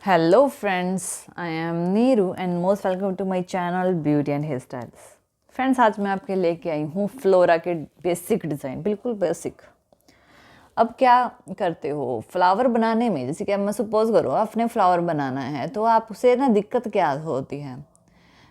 Hello friends, I am Neeru and most welcome to my channel Beauty and Hairstyles। Friends आज मैं आपके लेके आई हूँ फ्लोरा के बेसिक डिज़ाइन, बिल्कुल बेसिक। अब क्या करते हो फ्लावर बनाने में, जैसे कि अब मैं सपोज करो आपने फ्लावर बनाना है तो आप उसे ना दिक्कत क्या होती है,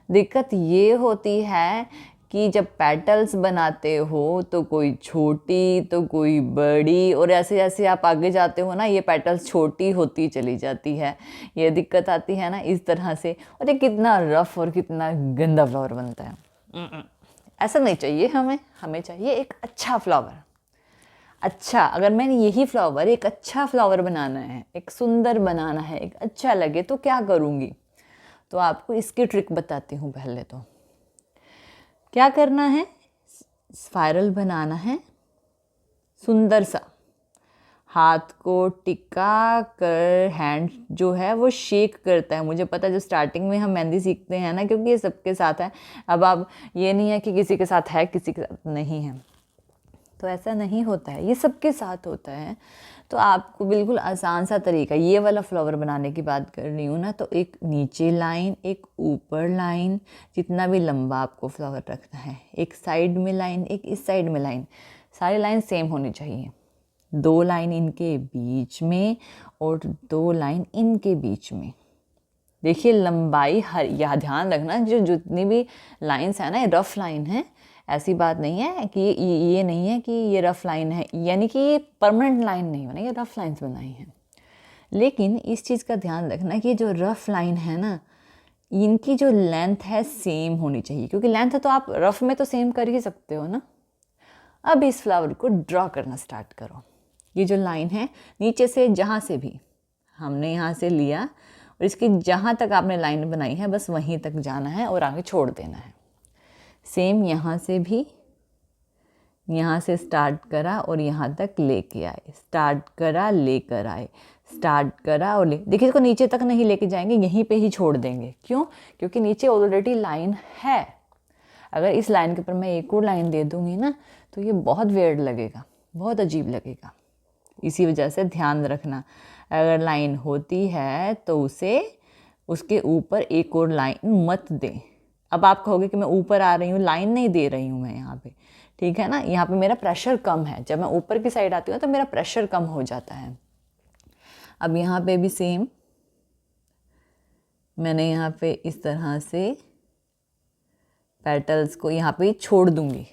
दिक्कत ये होती है कि जब पेटल्स बनाते हो तो कोई छोटी तो कोई बड़ी, और ऐसे जैसे आप आगे जाते हो ना ये पेटल्स छोटी होती चली जाती है, ये दिक्कत आती है ना इस तरह से। और ये कितना रफ और कितना गंदा फ्लावर बनता है। ऐसा नहीं चाहिए हमें, हमें चाहिए एक अच्छा फ्लावर। अच्छा, अगर मैंने यही फ्लावर एक अच्छा फ्लावर बनाना है, एक सुंदर बनाना है, एक अच्छा लगे तो क्या करूँगी, तो आपको इसकी ट्रिक बताती हूँ। पहले तो क्या करना है, स्पाइरल बनाना है सुंदर सा, हाथ को टिका कर हैंड जो है वो शेक करता है। मुझे पता है जो स्टार्टिंग में हम मेहंदी सीखते हैं ना, क्योंकि ये सबके साथ है। अब आप ये नहीं है कि किसी के साथ है किसी के साथ नहीं है, तो ऐसा नहीं होता है, ये सबके साथ होता है। तो आपको बिल्कुल आसान सा तरीका, ये वाला फ्लावर बनाने की बात कर रही हूँ ना, तो एक नीचे लाइन एक ऊपर लाइन, जितना भी लंबा आपको फ्लावर रखना है, एक साइड में लाइन एक इस साइड में लाइन, सारी लाइन सेम होनी चाहिए। 2 लाइन इनके बीच में और 2 लाइन इनके बीच में। देखिए लंबाई हर, यह ध्यान रखना जो जितनी भी लाइंस है ना ये रफ लाइन है, ऐसी बात नहीं है कि ये नहीं है कि ये रफ लाइन है, यानी कि ये परमानेंट लाइन नहीं बना, ये रफ लाइंस बनाई हैं। लेकिन इस चीज़ का ध्यान रखना कि ये जो रफ लाइन है ना, इनकी जो लेंथ है सेम होनी चाहिए, क्योंकि लेंथ है तो आप रफ में तो सेम कर ही सकते हो ना। अब इस फ्लावर को ड्रॉ करना स्टार्ट करो। ये जो लाइन है नीचे से जहाँ से भी हमने यहाँ से लिया और इसकी जहाँ तक आपने लाइन बनाई है बस वहीं तक जाना है और आगे छोड़ देना है। सेम यहाँ से भी, यहाँ से स्टार्ट करा और यहाँ तक लेके आए, स्टार्ट करा लेकर आए, स्टार्ट करा और देखिए इसको नीचे तक नहीं लेके जाएंगे, यहीं पे ही छोड़ देंगे। क्यों? क्योंकि नीचे ऑलरेडी लाइन है। अगर इस लाइन के ऊपर मैं एक और लाइन दे दूँगी ना तो ये बहुत वियर्ड लगेगा, बहुत अजीब लगेगा। इसी वजह से ध्यान रखना, अगर लाइन होती है तो उसे उसके ऊपर एक और लाइन मत दें। अब आप कहोगे कि मैं ऊपर आ रही हूँ, लाइन नहीं दे रही हूँ मैं यहाँ पे, ठीक है ना, यहाँ पे मेरा प्रेशर कम है। जब मैं ऊपर की साइड आती हूँ तो मेरा प्रेशर कम हो जाता है। अब यहाँ पे भी सेम, मैंने यहाँ पे इस तरह से पेटल्स को यहाँ पे छोड़ दूँगी,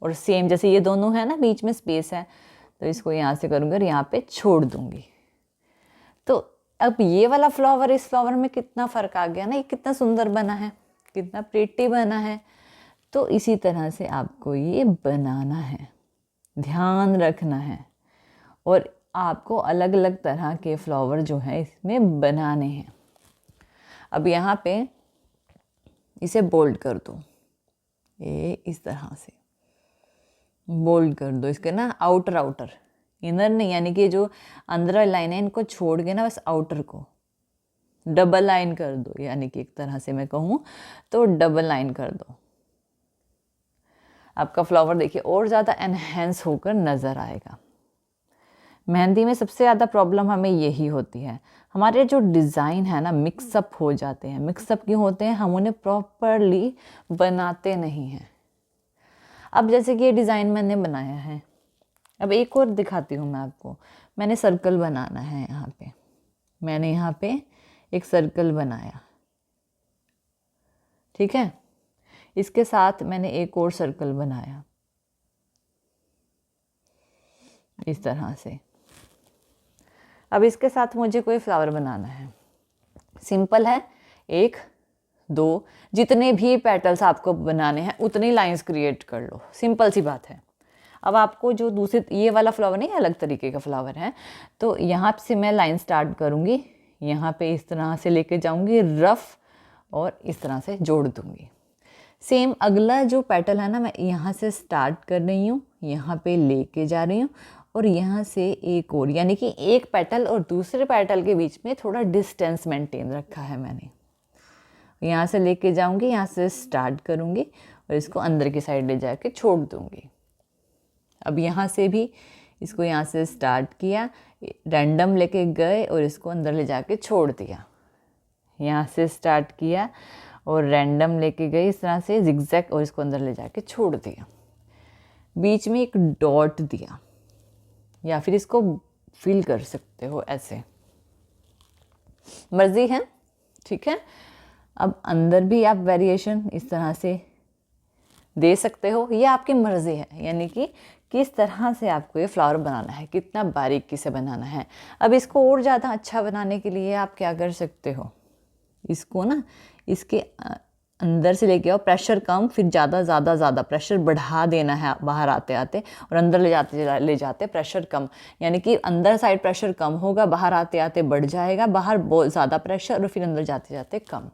और सेम जैसे ये दोनों है ना बीच में स्पेस है, तो इसको यहाँ से करूँगी और यहाँ पे छोड़ दूँगी। तो अब ये वाला फ्लावर इस फ्लावर में कितना फ़र्क आ गया ना, ये कितना सुंदर बना है, कितना प्रिटी बना है। तो इसी तरह से आपको ये बनाना है, ध्यान रखना है, और आपको अलग अलग तरह के फ्लावर जो है इसमें बनाने हैं। अब यहाँ पे इसे बोल्ड कर दो, ये इस तरह से बोल्ड कर दो इसके ना, आउटर आउटर, इनर नहीं, यानी कि जो अंदर लाइन है इनको छोड़ के ना बस आउटर को डबल लाइन कर दो, यानी कि एक तरह से मैं कहूँ तो डबल लाइन कर दो। आपका फ्लावर देखिए और ज़्यादा एनहेंस होकर नज़र आएगा। मेहंदी में सबसे ज़्यादा प्रॉब्लम हमें यही होती है, हमारे जो डिज़ाइन है ना मिक्सअप हो जाते हैं। मिक्सअप क्यों होते हैं? हम उन्हें प्रॉपरली बनाते नहीं हैं। अब जैसे कि ये डिज़ाइन मैंने बनाया है, अब एक और दिखाती हूँ मैं आपको। मैंने सर्कल बनाना है, यहाँ पे मैंने यहाँ पे एक सर्कल बनाया, ठीक है। इसके साथ मैंने एक और सर्कल बनाया इस तरह से। अब इसके साथ मुझे कोई फ्लावर बनाना है, सिंपल है, 1 2 जितने भी पेटल्स आपको बनाने हैं उतनी लाइंस क्रिएट कर लो, सिंपल सी बात है। अब आपको जो दूसरे ये वाला फ्लावर नहीं, अलग तरीके का फ्लावर है, तो यहाँ से मैं लाइन स्टार्ट करूँगी, यहाँ पे इस तरह से लेके जाऊँगी रफ और इस तरह से जोड़ दूँगी। सेम अगला जो पेटल है ना, मैं यहाँ से स्टार्ट कर रही हूँ, यहाँ पे लेके जा रही हूँ और यहाँ से एक और, यानी कि एक पेटल और दूसरे पेटल के बीच में थोड़ा डिस्टेंस मेंटेन रखा है मैंने। यहाँ से लेके जाऊँगी, यहाँ से स्टार्ट करूँगी और इसको अंदर की साइड ले जाके छोड़ दूँगी। अब यहाँ से भी इसको यहाँ से स्टार्ट किया, रैंडम लेके गए और इसको अंदर ले जाके छोड़ दिया। यहाँ से स्टार्ट किया और रैंडम लेके गई इस तरह से जिगजैग और इसको अंदर ले जाके छोड़ दिया। बीच में एक डॉट दिया या फिर इसको फिल कर सकते हो ऐसे, मर्जी है, ठीक है। अब अंदर भी आप वेरिएशन इस तरह से दे सकते हो, ये आपकी मर्ज़ी है, यानी कि किस तरह से आपको ये फ्लावर बनाना है, कितना बारीकी से बनाना है। अब इसको और ज़्यादा अच्छा बनाने के लिए आप क्या कर सकते हो, इसको ना इसके अंदर से लेके आओ, प्रेशर कम, फिर ज़्यादा प्रेशर बढ़ा देना है बाहर आते आते, और अंदर ले जाते प्रेशर कम, यानी कि अंदर साइड प्रेशर कम होगा, बाहर आते आते बढ़ जाएगा, बाहर बहुत ज़्यादा प्रेशर और फिर अंदर जाते जाते कम,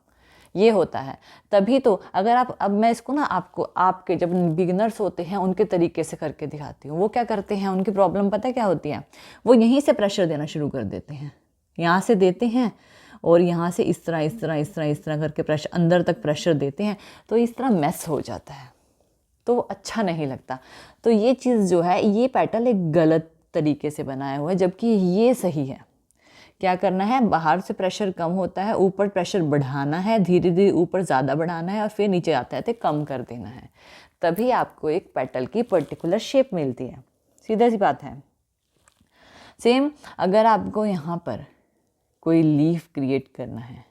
ये होता है। तभी तो अगर आप, अब मैं इसको ना आपको आपके जब बिगिनर्स होते हैं उनके तरीके से करके दिखाती हूँ। वो क्या करते हैं, उनकी प्रॉब्लम पता है क्या होती है, वो यहीं से प्रेशर देना शुरू कर देते हैं, यहाँ से देते हैं और यहाँ से इस तरह करके प्रेशर अंदर तक प्रेशर देते हैं, तो इस तरह मैस हो जाता है, तो अच्छा नहीं लगता। तो ये चीज़ जो है, ये पैटर्न एक गलत तरीके से बनाया हुआ है, जबकि ये सही है। क्या करना है, बाहर से प्रेशर कम होता है, ऊपर प्रेशर बढ़ाना है, धीरे धीरे ऊपर ज़्यादा बढ़ाना है और फिर नीचे आते आते कम कर देना है, तभी आपको एक पेटल की पर्टिकुलर शेप मिलती है। सीधा सी बात है। सेम अगर आपको यहाँ पर कोई लीफ क्रिएट करना है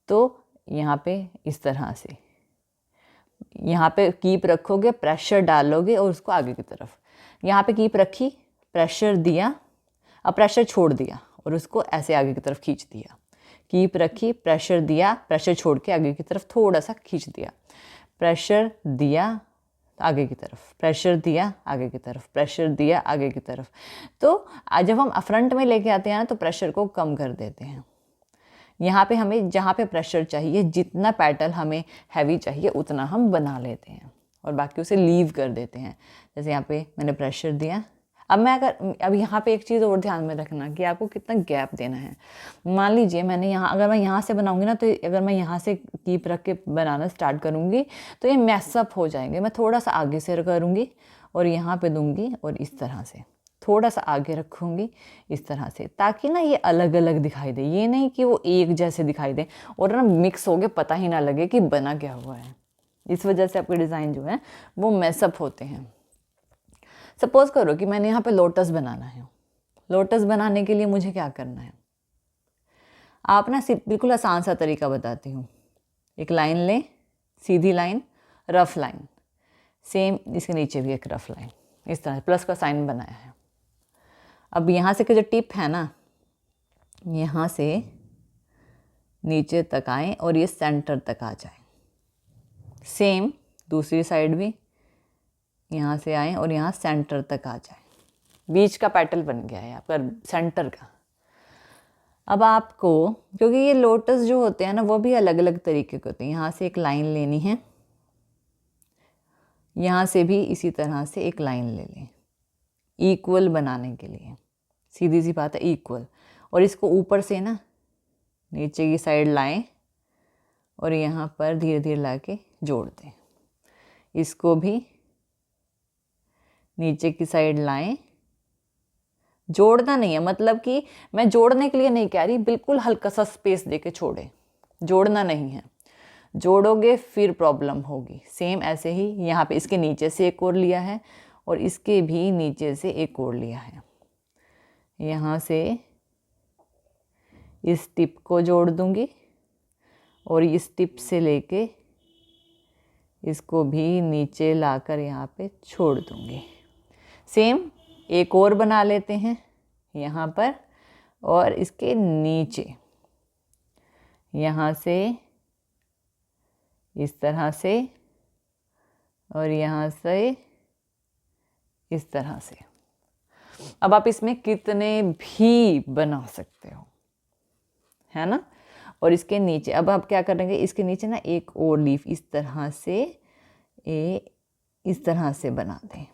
तो यहाँ पे इस तरह से यहाँ पे कीप रखोगे, प्रेशर डालोगे और उसको आगे की तरफ, यहाँ पे कीप रखी, प्रेशर दिया, अब प्रेशर छोड़ दिया और उसको ऐसे आगे की तरफ खींच दिया, कीप रखी, प्रेशर दिया, प्रेशर छोड़ के आगे की तरफ थोड़ा सा खींच दिया, प्रेशर दिया आगे की तरफ, प्रेशर दिया आगे की तरफ, प्रेशर दिया आगे की तरफ। तो जब हम फ्रंट में लेके आते हैं ना तो प्रेशर को कम कर देते हैं। यहाँ पे हमें जहाँ पे प्रेशर चाहिए, जितना पैटल हमें हैवी चाहिए उतना हम बना लेते हैं और बाकी उसे लीव कर देते हैं। जैसे यहाँ पे मैंने प्रेशर दिया, अब यहाँ पे एक चीज़ और ध्यान में रखना कि आपको कितना गैप देना है। मान लीजिए मैंने यहाँ, अगर मैं यहाँ से बनाऊँगी ना, तो अगर मैं यहाँ से कीप रख के बनाना स्टार्ट करूँगी तो ये मैसअप हो जाएंगे। मैं थोड़ा सा आगे से करूँगी और यहाँ पे दूँगी और इस तरह से थोड़ा सा आगे रखूँगी इस तरह से, ताकि ना ये अलग अलग दिखाई दे, ये नहीं कि वो एक जैसे दिखाई दे और ना मिक्स हो गए, पता ही ना लगे कि बना क्या हुआ है। इस वजह से आपके डिज़ाइन जो है वो मैसअप होते हैं। सपोज़ करो कि मैंने यहाँ पे लोटस बनाना है। लोटस बनाने के लिए मुझे क्या करना है, आप ना बिल्कुल आसान सा तरीका बताती हूँ। एक लाइन लें, सीधी लाइन, रफ लाइन, सेम इसके नीचे भी एक रफ लाइन, इस तरह प्लस का साइन बनाया है। अब यहाँ से जो टिप है ना, यहाँ से नीचे तक आए और ये सेंटर तक आ जाए। सेम दूसरी साइड भी यहाँ से आए और यहाँ सेंटर तक आ जाए। बीच का पैटर्न बन गया है आपका सेंटर का। अब आपको, क्योंकि ये लोटस जो होते हैं ना वो भी अलग अलग तरीके के होते हैं, यहाँ से एक लाइन लेनी है, यहाँ से भी इसी तरह से एक लाइन ले लें इक्वल बनाने के लिए। सीधी सी बात है, इक्वल। और इसको ऊपर से ना नीचे की साइड लाएं और यहाँ पर धीरे धीरे ला के जोड़ दें। इसको भी नीचे की साइड लाएं, जोड़ना नहीं है, मतलब कि मैं जोड़ने के लिए नहीं कह रही, बिल्कुल हल्का सा स्पेस देके छोड़े, जोड़ना नहीं है। जोड़ोगे फिर प्रॉब्लम होगी। सेम ऐसे ही यहाँ पे इसके नीचे से एक और लिया है और इसके भी नीचे से एक और लिया है। यहाँ से इस टिप को जोड़ दूंगी और इस टिप से लेके इसको भी नीचे लाकर यहाँ पे छोड़ दूंगी। सेम एक और बना लेते हैं यहाँ पर, और इसके नीचे यहाँ से इस तरह से और यहाँ से इस तरह से। अब आप इसमें कितने भी बना सकते हो, है ना। और इसके नीचे अब आप क्या करेंगे, इसके नीचे ना एक और लीफ इस तरह से बना दें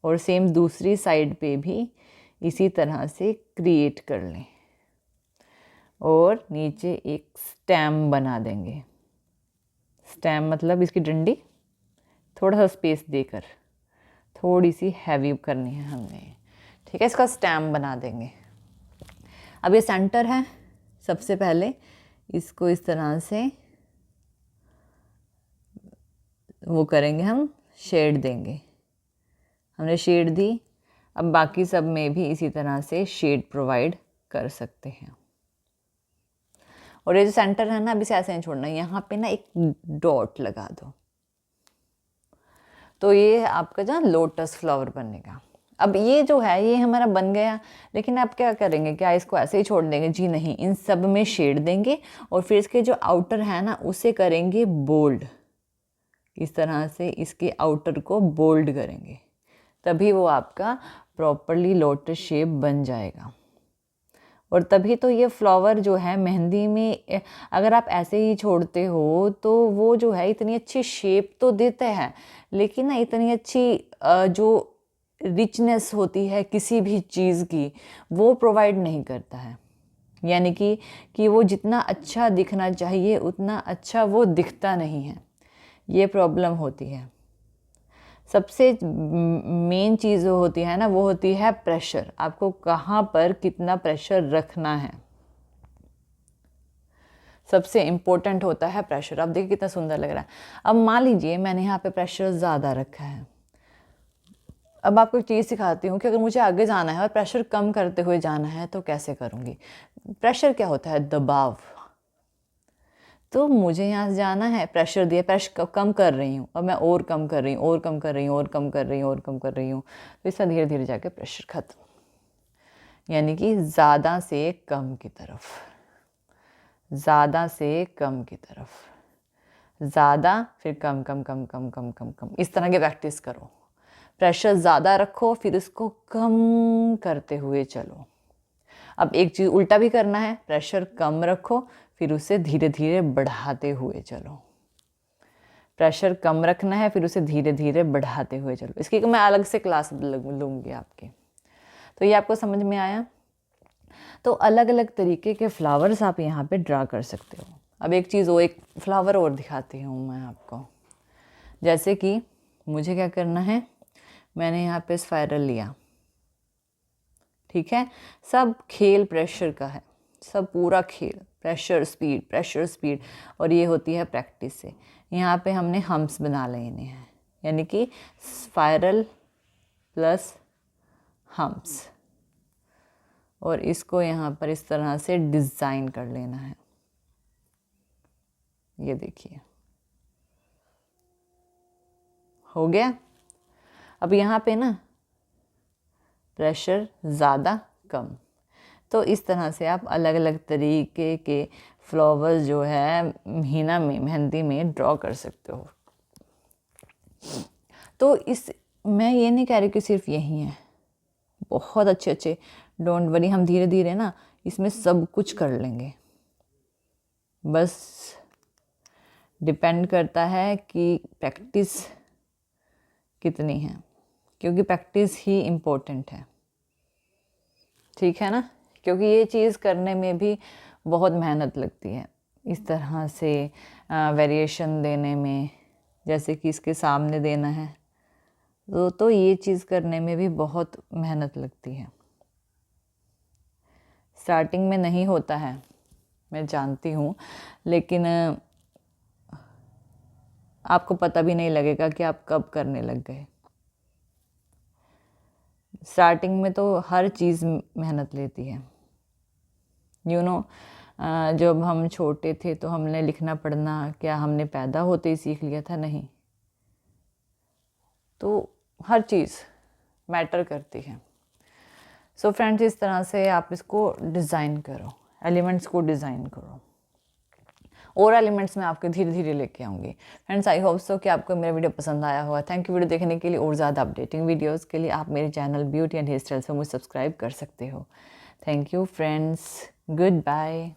और सेम दूसरी साइड पे भी इसी तरह से क्रिएट कर लें और नीचे एक स्टेम बना देंगे। स्टेम मतलब इसकी डंडी, थोड़ा सा स्पेस देकर, थोड़ी सी हैवी करनी है हमने, ठीक है। इसका स्टेम बना देंगे। अब ये सेंटर है, सबसे पहले इसको इस तरह से वो करेंगे, हम शेड देंगे। हमने शेड दी, अब बाकी सब में भी इसी तरह से शेड प्रोवाइड कर सकते हैं। और ये जो सेंटर है ना, अभी से ऐसे नहीं छोड़ना, यहाँ पे ना एक डॉट लगा दो, तो ये आपका जो लोटस फ्लावर बनेगा। अब ये जो है ये हमारा बन गया, लेकिन आप क्या करेंगे, क्या इसको ऐसे ही छोड़ देंगे? जी नहीं, इन सब में शेड देंगे और फिर इसके जो आउटर है ना उसे करेंगे बोल्ड। इस तरह से इसके आउटर को बोल्ड करेंगे, तभी वो आपका प्रॉपरली लोटस शेप बन जाएगा। और तभी तो ये फ्लावर जो है मेहंदी में अगर आप ऐसे ही छोड़ते हो तो वो जो है इतनी अच्छी शेप तो देते हैं, लेकिन ना इतनी अच्छी जो रिचनेस होती है किसी भी चीज़ की वो प्रोवाइड नहीं करता है। यानी कि वो जितना अच्छा दिखना चाहिए उतना अच्छा वो दिखता नहीं है, ये प्रॉब्लम होती है। सबसे मेन चीज़ जो होती है ना वो होती है प्रेशर। आपको कहाँ पर कितना प्रेशर रखना है, सबसे इम्पोर्टेंट होता है प्रेशर। अब देखिए कितना सुंदर लग रहा है। अब मान लीजिए मैंने यहाँ पे प्रेशर ज़्यादा रखा है। अब आपको एक चीज़ सिखाती हूँ कि अगर मुझे आगे जाना है और प्रेशर कम करते हुए जाना है तो कैसे करूँगी। प्रेशर क्या होता है? दबाव। तो मुझे यहाँ से जाना है, प्रेशर दिया, प्रेशर कम कर रही हूँ, अब मैं और कम कर रही हूँ, और कम कर रही हूँ, और कम कर रही हूँ, और कम कर रही हूँ, तो इसका धीरे धीरे जाके प्रेशर ख़त्म। यानी कि ज़्यादा से कम की तरफ, ज़्यादा से कम की तरफ, ज़्यादा फिर कम कम कम कम कम कम कम, इस तरह की प्रैक्टिस करो। प्रेशर ज़्यादा रखो फिर इसको कम करते हुए चलो। अब एक चीज़ उल्टा भी करना है, प्रेशर कम रखो फिर उसे धीरे धीरे बढ़ाते हुए चलो। प्रेशर कम रखना है फिर उसे धीरे धीरे बढ़ाते हुए चलो। इसकी मैं अलग से क्लास लूँगी आपकी। तो ये आपको समझ में आया? तो अलग अलग तरीके के फ्लावर्स आप यहाँ पे ड्रा कर सकते हो। अब एक चीज़ एक फ्लावर और दिखाती हूँ मैं आपको। जैसे कि मुझे क्या करना है, मैंने यहाँ पे स्पाइरल लिया, ठीक है। सब खेल प्रेशर का है, सब पूरा खेल प्रेशर स्पीड, और ये होती है प्रैक्टिस से। यहाँ पे हमने हम्स बना लेने हैं, यानी कि स्पाइरल प्लस हम्स, और इसको यहाँ पर इस तरह से डिज़ाइन कर लेना है। ये देखिए हो गया। अब यहाँ पे ना प्रेशर ज़्यादा कम, तो इस तरह से आप अलग अलग तरीके के फ्लावर्स जो है हीना में, मेहंदी में ड्रॉ कर सकते हो। तो इस मैं ये नहीं कह रही कि सिर्फ यही है, बहुत अच्छे अच्छे, डोंट वरी, हम धीरे धीरे ना इसमें सब कुछ कर लेंगे। बस डिपेंड करता है कि प्रैक्टिस कितनी है, क्योंकि प्रैक्टिस ही इम्पोर्टेंट है, ठीक है ना। क्योंकि ये चीज़ करने में भी बहुत मेहनत लगती है, इस तरह से वेरिएशन देने में, जैसे कि इसके सामने देना है तो ये चीज़ करने में भी बहुत मेहनत लगती है। स्टार्टिंग में नहीं होता है, मैं जानती हूँ, लेकिन आपको पता भी नहीं लगेगा कि आप कब करने लग गए। स्टार्टिंग में तो हर चीज़ मेहनत लेती है। जब हम छोटे थे तो हमने लिखना पढ़ना क्या हमने पैदा होते ही सीख लिया था? नहीं। तो हर चीज़ मैटर करती है। सो फ्रेंड्स, इस तरह से आप इसको डिज़ाइन करो, एलिमेंट्स को डिज़ाइन करो, और एलिमेंट्स में आपके धीरे धीरे लेके आऊँगी। फ्रेंड्स, आई होप सो कि आपको मेरा वीडियो पसंद आया होगा। थैंक यू वीडियो देखने के लिए। और ज़्यादा अपडेटिंग वीडियोस के लिए आप मेरे channel beauty and hair styles पर मुझे सब्सक्राइब कर सकते हो। Thank you friends, good bye.